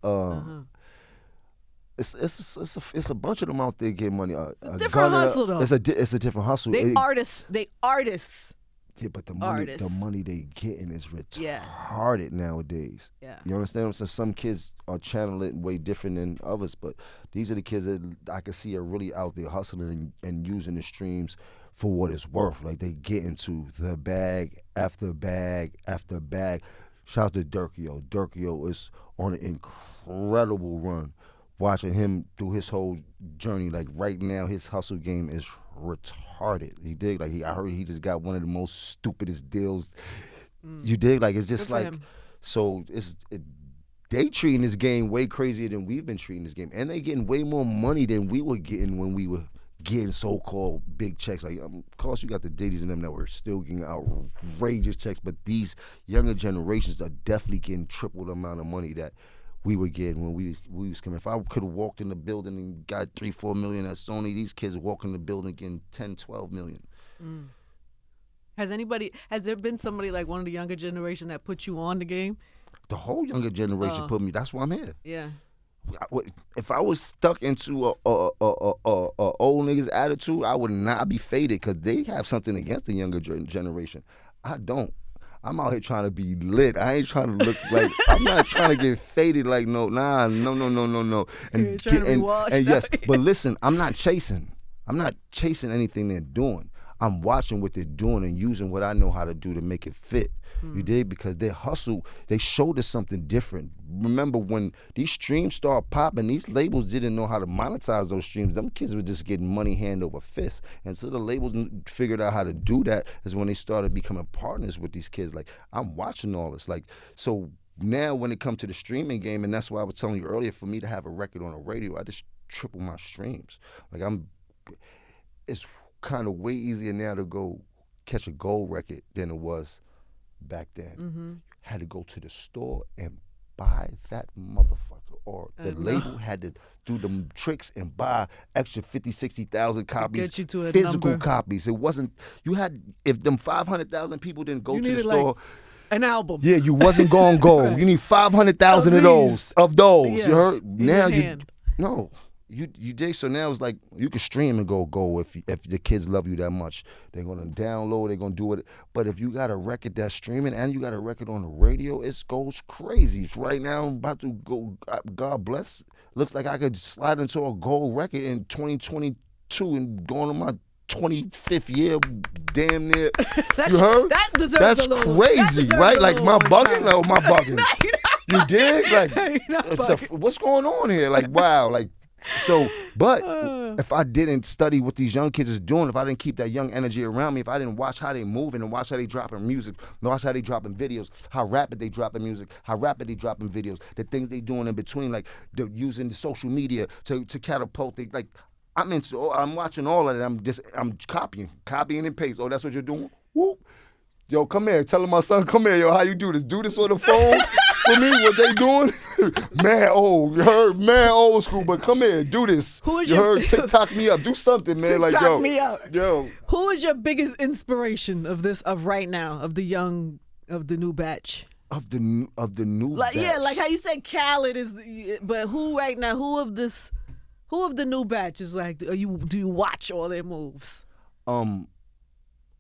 It's a bunch of them out there getting money. It's a different hustle though. It's a different hustle. They artists. Yeah, but the money they getting is retarded nowadays. Yeah. You understand? So some kids are channeling way different than others, but these are the kids that I can see are really out there hustling and using the streams for what it's worth. Like, they get into the bag after bag after bag. Shout out to Durkio. Durkio is on an incredible run. Watching him through his whole journey, like right now, his hustle game is retarded. You dig? Like, I heard he just got one of the most stupidest deals. You dig? Like, it's just like, so they treating this game way crazier than we've been treating this game, and they getting way more money than we were getting when we were getting so-called big checks. Like, of course, you got the Diddy's and them that were still getting outrageous checks, but these younger generations are definitely getting triple the amount of money that we were getting when we was coming. If I could have walked in the building and got 3-4 million at Sony, these kids walk in the building getting 10-12 million. Mm. Has there been somebody like one of the younger generation that put you on the game? The whole younger generation put me. That's why I'm here. Yeah. If I was stuck into a old nigga's attitude, I would not be faded because they have something against the younger generation. I don't. I'm out here trying to be lit. I ain't trying to look like, I'm not trying to get faded like no. And yes, but listen, I'm not chasing anything they're doing. I'm watching what they're doing and using what I know how to do to make it fit. You dig? Because their hustle, they showed us something different. Remember when these streams started popping, these labels didn't know how to monetize those streams. Them kids were just getting money hand over fist. And so the labels figured out how to do that is when they started becoming partners with these kids. Like, I'm watching all this. Like, so now when it comes to the streaming game, and that's why I was telling you earlier, for me to have a record on the radio, I just triple my streams. Like, it's kind of way easier now to go catch a gold record than it was back then. Mm-hmm. Had to go to the store and buy that motherfucker, or the label had to do them tricks and buy extra 50, 60,000 copies, get you to a physical number. copies. It wasn't, if them 500,000 people didn't go You to the needed, store, like, an album. yeah, you wasn't going gold. Right. You need 500,000 of those. Yes. You heard? Now hand. You dig? So now it's like you can stream and go if the kids love you that much. They're gonna download, they're gonna do it. But if you got a record that's streaming and you got a record on the radio, it goes crazy. Right now I'm about to go, God bless. Looks like I could slide into a gold record in 2022 and going on my 25th year, damn near. You heard? That deserves That's a little, crazy, that right? Like my bugging, time. my bugging. No, you're not You dig? Like, You're not bugging. what's going on here? Like, wow, like. So, but if I didn't study what these young kids is doing, if I didn't keep that young energy around me, if I didn't watch how they moving and watch how they dropping music, watch how they dropping videos, how rapid they dropping music, how rapid they dropping videos, the things they doing in between, like they're using the social media to catapult. Like I'm watching all of it. I'm copying and paste. Oh, that's what you're doing? Whoop. Yo, come here. Tell my son, come here. Yo, how you do this? Do this on the phone for me? What they doing? Man, you heard? Man, old school, but come here. Do this. Who is you your- heard? TikTok me up. Do something, man. TikTok like, yo. me up. Yo. Who is your biggest inspiration of right now, of the new batch? Of the new Like, batch. yeah, like how you said Khaled is, but who right now, who of the new batch is like, do you watch all their moves?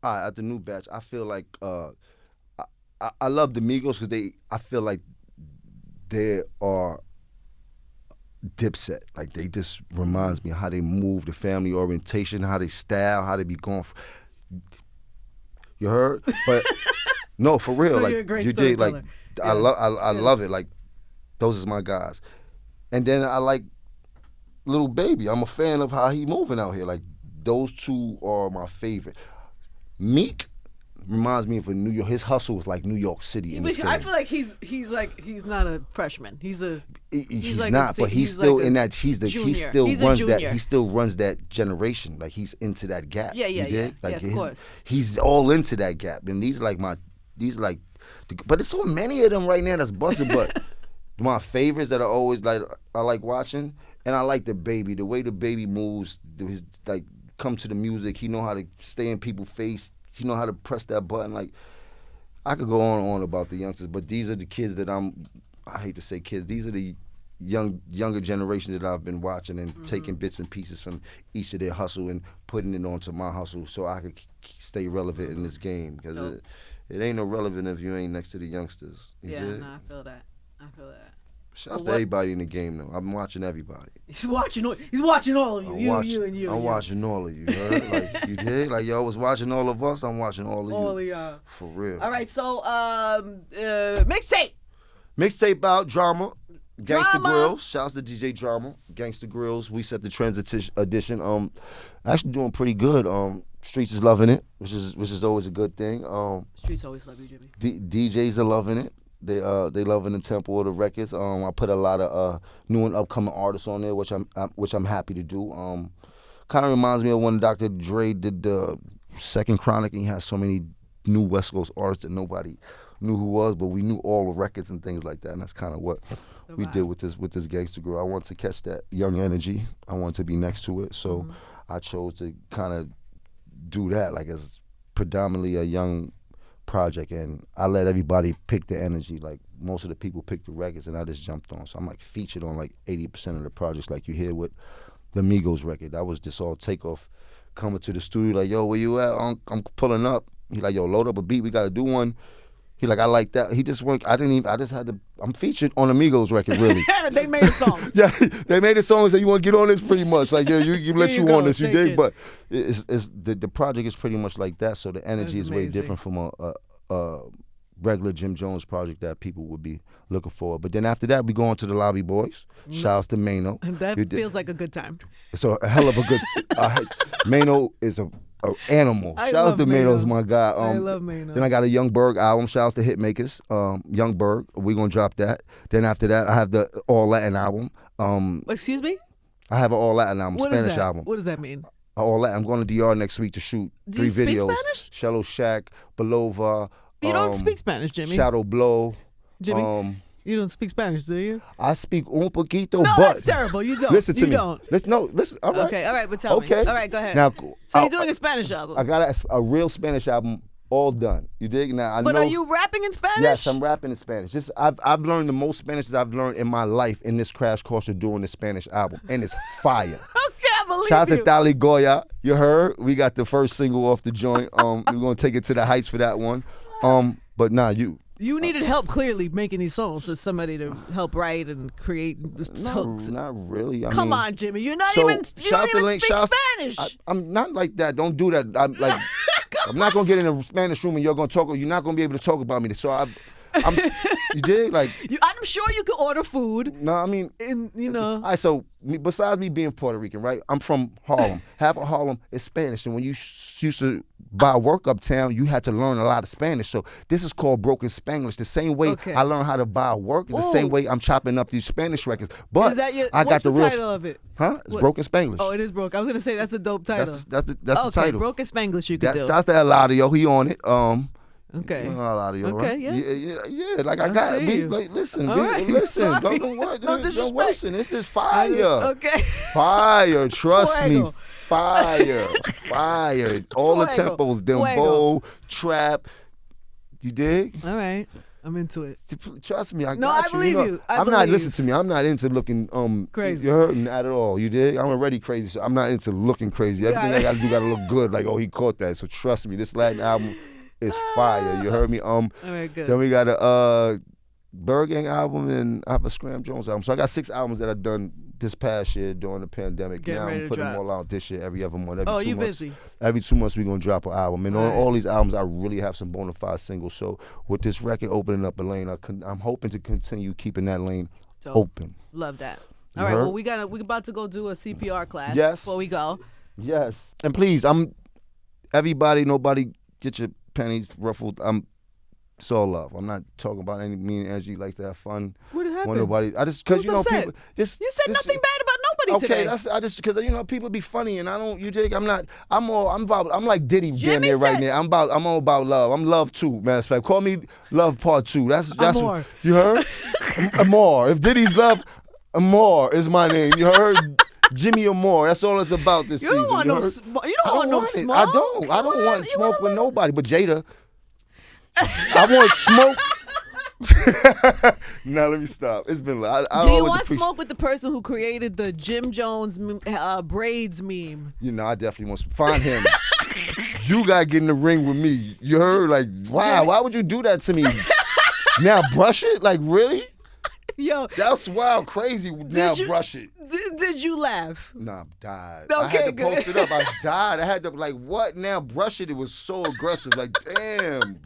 At the new batch, I feel like I love the Migos because I feel like they are Dipset. Like, they just reminds me of how they move, the family orientation, how they style, how they be going. You heard? But no, for real. No, like you're a great you did. Like storyteller. I love it. Like, those is my guys. And then I like Lil Baby. I'm a fan of how he moving out here. Like, those two are my favorite. Meek reminds me of New York. His hustle is like New York City in this game. I feel like he's not a freshman. He's like not, but he's still like in that. He still runs that generation. Like, he's into that gap. Yeah. You dig? Like, of course. He's all into that gap, and but there's so many of them right now that's busting. But my favorites that I like watching, and I like the way the baby moves. His like. Come to the music. He know how to stay in people's face. He know how to press that button. Like, I could go on and on about the youngsters, but these are the kids that I hate to say kids, these are the younger generation that I've been watching and taking bits and pieces from each of their hustle and putting it onto my hustle so I could stay relevant in this game. Because it ain't no relevant if you ain't next to the youngsters. I feel that. Shouts to everybody in the game, though. I'm watching everybody. He's watching all of you. You. I'm watching all of you. Heard? Like, you did? Like, y'all was watching all of us. I'm watching all of you. All of y'all. For real. All right, so mixtape. Mixtape out, Drama. Gangsta Drama. Grills. Shouts to DJ Drama. Gangsta Grills. We set the Transit edition. Actually doing pretty good. Streets is loving it, which is always a good thing. Streets always love you, Jimmy. DJs are loving it. They loving the tempo of the records. I put a lot of new and upcoming artists on there, which I'm happy to do. Kind of reminds me of when Dr. Dre did the Second Chronic, and he had so many new West Coast artists that nobody knew who was, but we knew all the records and things like that, and that's kind of what we did with this Gangsta Girl. I wanted to catch that young energy. I wanted to be next to it, so I chose to kind of do that, like as predominantly a young project, and I let everybody pick the energy. Like most of the people picked the records, and I just jumped on. So I'm like featured on like 80% of the projects, like you hear with the Migos record. That was just all Takeoff coming to the studio, like, yo, where you at? I'm pulling up. He like, yo, load up a beat. We got to do one. He like, I like that. He just went. I'm featured on the Migos record, really. They made a song. Yeah, they made a song and said, you want to get on this pretty much. Like, yeah, you let you on this, you dig? It. But it's the project is pretty much like that. So the energy is way different from a regular Jim Jones project that people would be looking for. But then after that, we go on to the Lobby Boys. Shouts to Mano. And that feels like a good time. So a hell of a good. Mano is a animal. Shouts to Mano's my guy. I love Mano. Then I got a Young Berg album. Shouts to Hitmakers. Young Berg. We're gonna drop that. Then after that, I have the All Latin album. Excuse me? I have an All Latin album, What Spanish is that? album. What does that mean? All Latin. I'm going to DR next week to shoot Do 3 you speak videos. Spanish? Shello Shack, Belova. You don't speak Spanish, Jimmy. Shadow Blow. Jimmy, you don't speak Spanish, do you? I speak un poquito, No, but that's terrible. You don't. listen to you me. Don't. Listen, all right. Okay, all right, but tell me. Okay. All right, go ahead. Now, so you're doing a Spanish album. I got a real Spanish album all done. You dig? Now I But know. are you rapping in Spanish? Yes, I'm rapping in Spanish. Just I've learned the most Spanish that I've learned in my life in this crash course of doing the Spanish album, and it's fire. Okay, I believe Shout out you. to Dali Goya. You heard? We got the first single off the joint. We're gonna take it to the heights for that one. But nah, you needed help clearly making these songs, so somebody to help write and create the hooks. not really. Come on, Jimmy. You don't so, even speak Spanish. I'm not like that. Don't do that. I'm like, I'm not gonna get in a Spanish room and you're gonna talk. You're not gonna be able to talk about me. So I'm you did like. I'm sure you could order food. No, I mean, All right, so besides me being Puerto Rican, right? I'm from Harlem. Half of Harlem is Spanish, and when you used to buy work uptown, you had to learn a lot of Spanish. So this is called broken Spanglish. The same way I learned how to buy work is the same way I'm chopping up these Spanish records. But is that I got what's the real title of it? Huh? It's broken Spanglish. Oh, it is broke. I was gonna say that's a dope title. That's the title. Broken Spanglish you could do. Shouts to Eladio. He on it. Okay. Eladio, Okay, right? yeah. Like I got. Like, listen, right. listen. Sorry. Don't worry. No Don't listen. This is fire. Okay. Fire. Trust me. Fuego. Fire. All the Fuego. tempos. Dembow, trap. You dig? All right. I'm into it. Trust me, I I got you. believe know, you. I'm not. Listen to me. I'm not into looking crazy. You're hurting at all. You dig? I'm already crazy. So I'm not into looking crazy. Everything I gotta do gotta look good. Like, oh, he caught that. So trust me, this Latin album is fire. You heard me? All right, good. Then we got a Bird Gang album, and I have a Scram Jones album. So I got 6 albums that I've done this past year during the pandemic. Getting now ready I'm to putting drop. them all out this year, every other month. Every 2 you months, busy? Every 2 months we're gonna drop an album, and on all these albums I really have some bona fide singles. So with this record opening up a lane, I'm hoping to continue keeping that lane open. Love that. You All right, heard? well we're about to go do a CPR class. Yes. Before we go. Yes, and please, nobody get your panties ruffled. It's all love. I'm not talking about me and Angie likes to have fun. What happened? Because Who's upset? people just You said nothing bad about nobody today. Okay, I just because people be funny and I don't. You dig? I'm like Diddy damn Jimmy near right said- now. I'm all about love. I'm love too. Matter of fact, call me Love Part 2. That's Amor. you heard. Amor. If Diddy's love, Amor is my name. You heard. Jimmy Amor. That's all it's about this season. You don't want no smoke. You don't want no smoke. I don't want smoke with nobody but Jada. I want smoke. Now let me stop. It's been. I Do you always want appreciate- smoke with the person who created the Jim Jones braids meme? You know, I definitely want to find him. You gotta get in the ring with me. You heard? Like, wow, why would you do that to me? Now brush it? Like, really? Yo, That's wild, crazy. Now brush it. Did you laugh? Nah, I died. Okay, I had to good. post it up. I died. I had to like, what? Now brush it. It was so aggressive. Like, damn.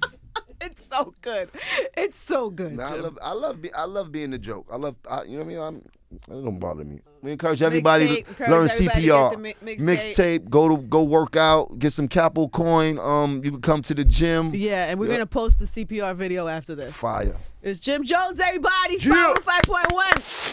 It's so good. It's so good. Nah, Jim. I love being the joke. You know what I mean? It don't bother me. We encourage everybody to learn CPR. Mixtape. Go work out. Get some Capo coin. You can come to the gym. Yeah, and we're gonna post the CPR video after this. Fire. It's Jim Jones, everybody. Yeah. Power 5.1.